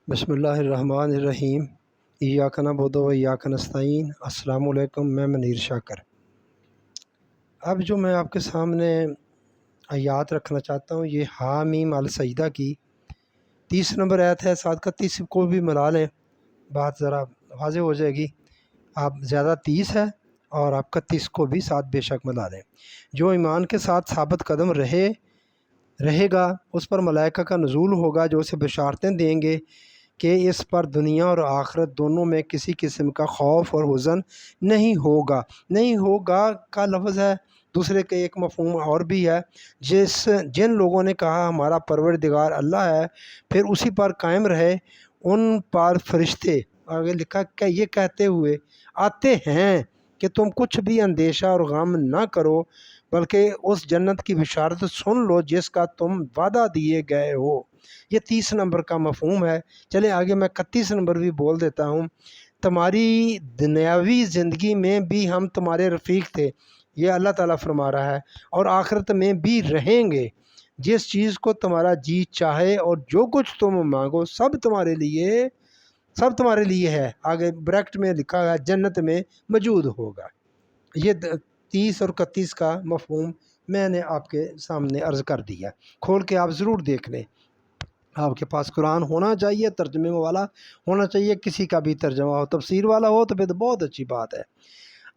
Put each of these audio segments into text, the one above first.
بسم اللہ الرحمن الرحیم۔ ایاک نعبد و ایاک نستعین۔ السلام علیکم، میں منیر شاکر۔ اب جو میں آپ کے سامنے آیات رکھنا چاہتا ہوں، یہ حامیم السجدہ کی 30 نمبر آیت ہے، ساتھ کا 30 کو بھی ملا لیں، بات ذرا واضح ہو جائے گی۔ آپ زیادہ 30 ہے اور آپ کا 30 کو بھی ساتھ بے شک ملا لیں۔ جو ایمان کے ساتھ ثابت قدم رہے گا، اس پر ملائکہ کا نزول ہوگا جو اسے بشارتیں دیں گے کہ اس پر دنیا اور آخرت دونوں میں کسی قسم کا خوف اور حزن نہیں ہوگا کا لفظ ہے۔ دوسرے کے ایک مفہوم اور بھی ہے، جن لوگوں نے کہا ہمارا پروردگار اللہ ہے، پھر اسی پر قائم رہے، ان پر فرشتے آگے لکھا کہ یہ کہتے ہوئے آتے ہیں کہ تم کچھ بھی اندیشہ اور غم نہ کرو، بلکہ اس جنت کی بشارت سن لو جس کا تم وعدہ دیے گئے ہو۔ یہ 30 نمبر کا مفہوم ہے۔ چلیں آگے میں 31 نمبر بھی بول دیتا ہوں۔ تمہاری دنیاوی زندگی میں بھی ہم تمہارے رفیق تھے، یہ اللہ تعالیٰ فرما رہا ہے، اور آخرت میں بھی رہیں گے۔ جس چیز کو تمہارا جی چاہے اور جو کچھ تم مانگو سب تمہارے لیے ہے۔ آگے بریکٹ میں لکھا ہے جنت میں موجود ہوگا۔ یہ 30 اور 31 کا مفہوم میں نے آپ کے سامنے عرض کر دیا، کھول کے آپ ضرور دیکھ لیں۔ آپ کے پاس قرآن ہونا چاہیے، ترجمے والا ہونا چاہیے، کسی کا بھی ترجمہ ہو، تفسیر والا ہو تو پھر تو بہت اچھی بات ہے۔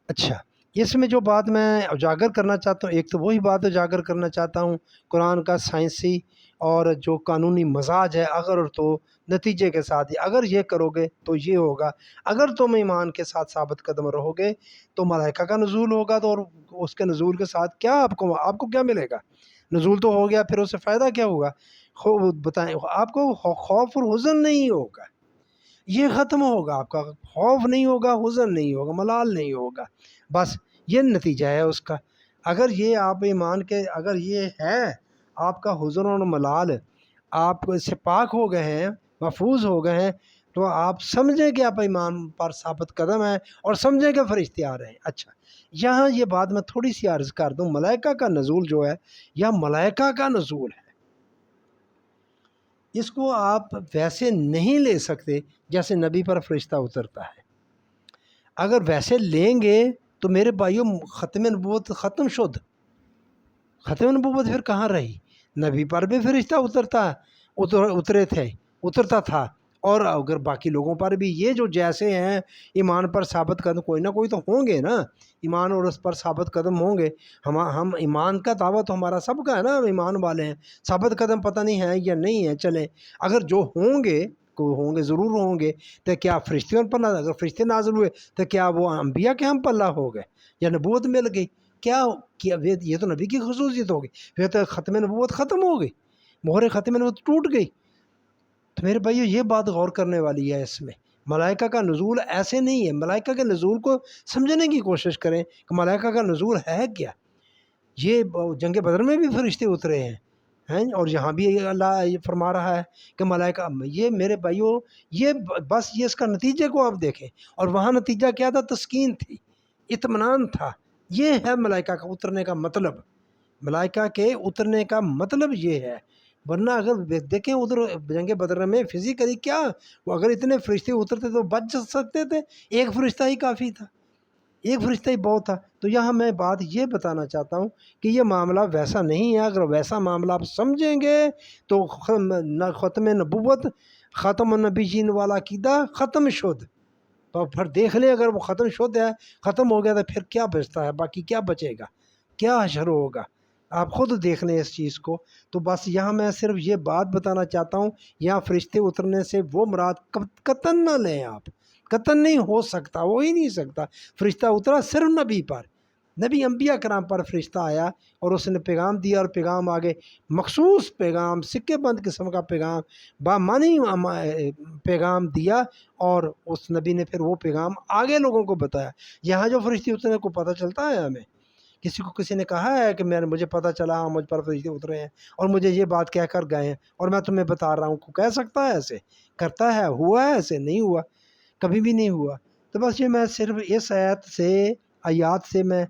اچھا، اس میں جو بات میں اجاگر کرنا چاہتا ہوں، ایک تو وہی بات اجاگر کرنا چاہتا ہوں، قرآن کا سائنسی اور جو قانونی مزاج ہے، اگر اور تو نتیجے کے ساتھ ہی، اگر یہ کرو گے تو یہ ہوگا، اگر تم ایمان کے ساتھ ثابت قدم رہو گے تو ملائکہ کا نزول ہوگا، تو اور اس کے نزول کے ساتھ کیا آپ کو کیا ملے گا؟ نزول تو ہو گیا، پھر اس سے فائدہ کیا ہوگا؟ بتائیں، آپ کو خوف اور حزن نہیں ہوگا، یہ ختم ہوگا، آپ کا خوف نہیں ہوگا، حزن نہیں ہوگا، ملال نہیں ہوگا، بس یہ نتیجہ ہے اس کا۔ اگر یہ آپ ایمان کے، اگر یہ ہے آپ کا حزن اور ملال، آپ اس سے پاک ہو گئے ہیں، محفوظ ہو گئے ہیں، تو آپ سمجھیں کہ آپ ایمان پر ثابت قدم ہیں اور سمجھیں کہ فرشتے آ رہے ہیں۔ اچھا، یہاں یہ بات میں تھوڑی سی عرض کر دوں، ملائکہ کا نزول جو ہے یا ملائکہ کا نزول ہے، اس کو آپ ویسے نہیں لے سکتے جیسے نبی پر فرشتہ اترتا ہے۔ اگر ویسے لیں گے تو میرے بھائیوں ختم نبوت ختم ختم نبوت پھر کہاں رہی؟ نبی پر بھی فرشتہ اترتا تھا، اور اگر باقی لوگوں پر بھی، یہ جو جیسے ہیں ایمان پر ثابت قدم، کوئی نہ کوئی تو ہوں گے نا، ایمان اور اس پر ثابت قدم ہوں گے۔ ہم ایمان کا دعویٰ تو ہمارا سب کا ہے نا، ہم ایمان والے ہیں، ثابت قدم پتہ نہیں ہے یا نہیں ہے۔ چلیں، اگر جو ہوں گے ضرور ہوں گے، تو کیا فرشتے ان پر نازل، اگر فرشتے نازل ہوئے تو کیا وہ انبیاء کے ہم پلہ ہو گئے یا نبوت مل گئی؟ کیا یہ تو نبی کی خصوصیت ہوگی، پھر تو ختم نبوت ختم ہو گئی، مہر ختم نبوت ٹوٹ گئی۔ تو میرے بھائیو یہ بات غور کرنے والی ہے، اس میں ملائکہ کا نزول ایسے نہیں ہے۔ ملائکہ کے نزول کو سمجھنے کی کوشش کریں کہ ملائکہ کا نزول ہے کیا۔ یہ جنگ بدر میں بھی فرشتے اترے ہیں، اور یہاں بھی اللہ یہ فرما رہا ہے کہ ملائکہ، یہ میرے بھائیو یہ بس یہ اس کا نتیجے کو آپ دیکھیں، اور وہاں نتیجہ کیا تھا؟ تسکین تھی، اطمینان تھا۔ یہ ہے ملائکہ کا اترنے کا مطلب، ملائکہ کے اترنے کا مطلب یہ ہے۔ ورنہ اگر دیکھیں ادھر جنگ بدر میں فزیکلی کیا، وہ اگر اتنے فرشتے اترتے تو بچ سکتے تھے، ایک فرشتہ ہی کافی تھا، ایک فرشتہ ہی بہت تھا۔ تو یہاں میں بات یہ بتانا چاہتا ہوں کہ یہ معاملہ ویسا نہیں ہے۔ اگر ویسا معاملہ آپ سمجھیں گے تو ختم نبوت، ختم النبیین والا عقیدہ ختم شد، تو پھر دیکھ لیں، اگر وہ ختم شد ہے، ختم ہو گیا، تو پھر کیا بچتا ہے؟ باقی کیا بچے گا؟ کیا حشر ہوگا؟ آپ خود دیکھ لیں اس چیز کو۔ تو بس یہاں میں صرف یہ بات بتانا چاہتا ہوں، یہاں فرشتے اترنے سے وہ مراد قطعاً نہ لیں آپ، قطعاً نہیں ہو سکتا، ہو ہی نہیں سکتا۔ فرشتہ اترا صرف نبی پر، نبی انبیاء کرام پر فرشتہ آیا اور اس نے پیغام دیا، اور پیغام آگے مخصوص پیغام، سکے بند قسم کا پیغام، بامانی پیغام دیا، اور اس نبی نے پھر وہ پیغام آگے لوگوں کو بتایا۔ یہاں جو فرشتے اترنے کو پتہ چلتا ہے ہمیں، کسی نے کہا ہے کہ مجھے پتہ چلا مجھ پر فرشتے اترے ہیں اور مجھے یہ بات کہہ کر گئے ہیں اور میں تمہیں بتا رہا ہوں، کو کہہ سکتا ہے ایسے؟ کرتا ہے؟ ہوا ہے ایسے؟ نہیں ہوا، کبھی بھی نہیں ہوا۔ تو بس یہ میں صرف اس آیات سے میں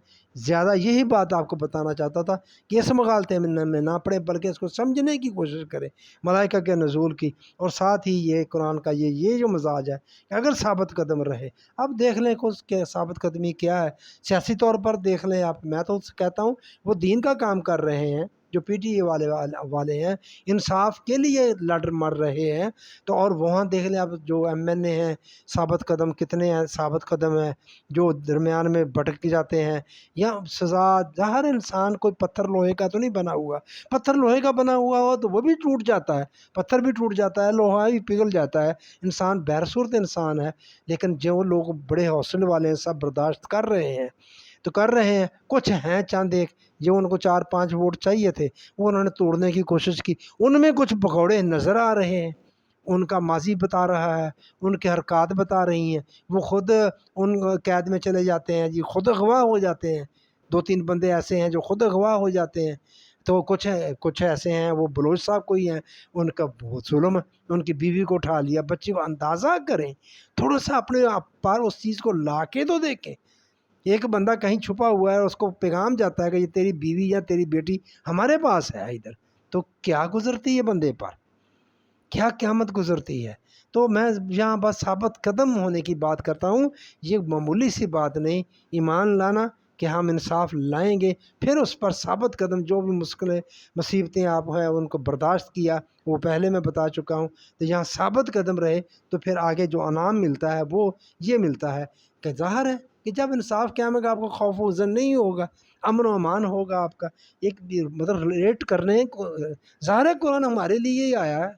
زیادہ یہی بات آپ کو بتانا چاہتا تھا کہ اس مغالطے میں نہ پڑے، بلکہ اس کو سمجھنے کی کوشش کریں ملائکہ کے نزول کی، اور ساتھ ہی یہ قرآن کا یہ جو مزاج ہے کہ اگر ثابت قدم رہے، اب دیکھ لیں کہ اس کے ثابت قدمی کیا ہے، سیاسی طور پر دیکھ لیں آپ، میں تو کہتا ہوں وہ دین کا کام کر رہے ہیں، جو پی ٹی اے والے ہیں، انصاف کے لیے لڑ مر رہے ہیں، تو اور وہاں دیکھ لیں آپ جو ایم این اے ہیں ثابت قدم کتنے ہیں، ثابت قدم ہیں جو درمیان میں بھٹک جاتے ہیں، یا سزا، ہر انسان کوئی پتھر لوہے کا تو نہیں بنا ہوا، پتھر لوہے کا بنا ہوا ہو تو وہ بھی ٹوٹ جاتا ہے، پتھر بھی ٹوٹ جاتا ہے، لوہا بھی پگھل جاتا ہے، انسان بہرصورت انسان ہے، لیکن جو لوگ بڑے حوصلے والے ہیں سب برداشت کر رہے ہیں تو کر رہے ہیں، کچھ ہیں چند ایک جو ان کو 4-5 ووٹ چاہیے تھے وہ انہوں نے توڑنے کی کوشش کی، ان میں کچھ بگوڑے نظر آ رہے ہیں، ان کا ماضی بتا رہا ہے، ان کے حرکات بتا رہی ہیں، وہ خود ان قید میں چلے جاتے ہیں جی، خود اغوا ہو جاتے ہیں، 2-3 بندے ایسے ہیں جو خود اغوا ہو جاتے ہیں، تو کچھ ایسے ہیں، وہ بلوچ صاحب کوئی ہیں، ان کا بہت ظلم ہے، ان کی بیوی کو اٹھا لیا، بچے کو، اندازہ کریں تھوڑا سا اپنے آپ پر اس چیز کو لا کے تو دیکھیں، ایک بندہ کہیں چھپا ہوا ہے، اس کو پیغام جاتا ہے کہ یہ تیری بیوی یا تیری بیٹی ہمارے پاس ہے ادھر، تو کیا گزرتی ہے بندے پر، کیا قیامت گزرتی ہے۔ تو میں یہاں بس ثابت قدم ہونے کی بات کرتا ہوں، یہ معمولی سی بات نہیں، ایمان لانا کہ ہم انصاف لائیں گے، پھر اس پر ثابت قدم، جو بھی مشکلیں مصیبتیں آپ ہیں ان کو برداشت کیا، وہ پہلے میں بتا چکا ہوں، تو یہاں ثابت قدم رہے تو پھر آگے جو انعام ملتا ہے وہ یہ ملتا ہے کہ ظاہر ہے کہ جب انصاف قائم ہوگا آپ کو خوف و حزن نہیں ہوگا، امن و امان ہوگا آپ کا، ایک مطلب ریلیٹ کرنے کو، ظاہر ہے قرآن ہمارے لیے ہی آیا ہے،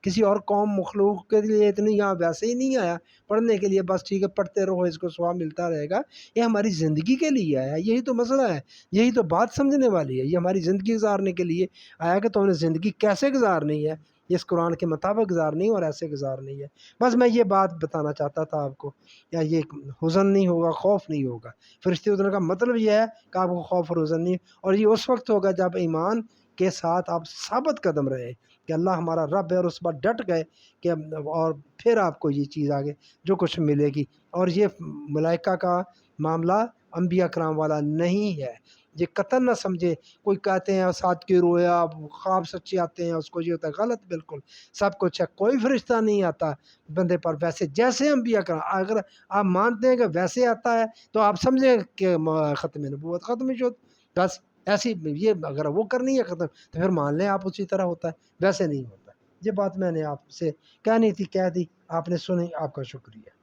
کسی اور قوم مخلوق کے لیے اتنی یہاں ویسے ہی نہیں آیا پڑھنے کے لیے، بس ٹھیک ہے پڑھتے رہو اس کو ثواب ملتا رہے گا، یہ ہماری زندگی کے لیے آیا ہے، یہی تو مسئلہ ہے، یہی تو بات سمجھنے والی ہے، یہ ہماری زندگی گزارنے کے لیے آیا کہ تو نے زندگی کیسے گزارنی ہے، اس قرآن کے مطابق گزارنی اور ایسے گزارنی ہے، بس میں یہ بات بتانا چاہتا تھا آپ کو، یا یہ حزن نہیں ہوگا، خوف نہیں ہوگا، فرشتے اترنے کا مطلب یہ ہے کہ آپ کو خوف اور حزن نہیں، اور یہ اس وقت ہوگا جب ایمان کے ساتھ آپ ثابت قدم رہے کہ اللہ ہمارا رب ہے، اور اس پر ڈٹ گئے کہ اور پھر آپ کو یہ چیز آگے جو کچھ ملے گی، اور یہ ملائکہ کا معاملہ انبیاء کرام والا نہیں ہے، یہ قطعا نہ سمجھے، کوئی کہتے ہیں ساتھ کی رویا خواب سچے آتے ہیں اس کو یہ ہوتا ہے، غلط، بالکل سب کچھ ہے، کوئی فرشتہ نہیں آتا بندے پر ویسے جیسے انبیاء کرام، اگر آپ مانتے ہیں کہ ویسے آتا ہے تو آپ سمجھیں کہ ختم نبوت ختم شد، بس ایسی یہ اگر وہ کرنی ہے ختم تو پھر مان لیں آپ اسی طرح ہوتا ہے، ویسے نہیں ہوتا۔ یہ بات میں نے آپ سے کہنی تھی، کہہ دی، آپ نے سنی، آپ کا شکریہ۔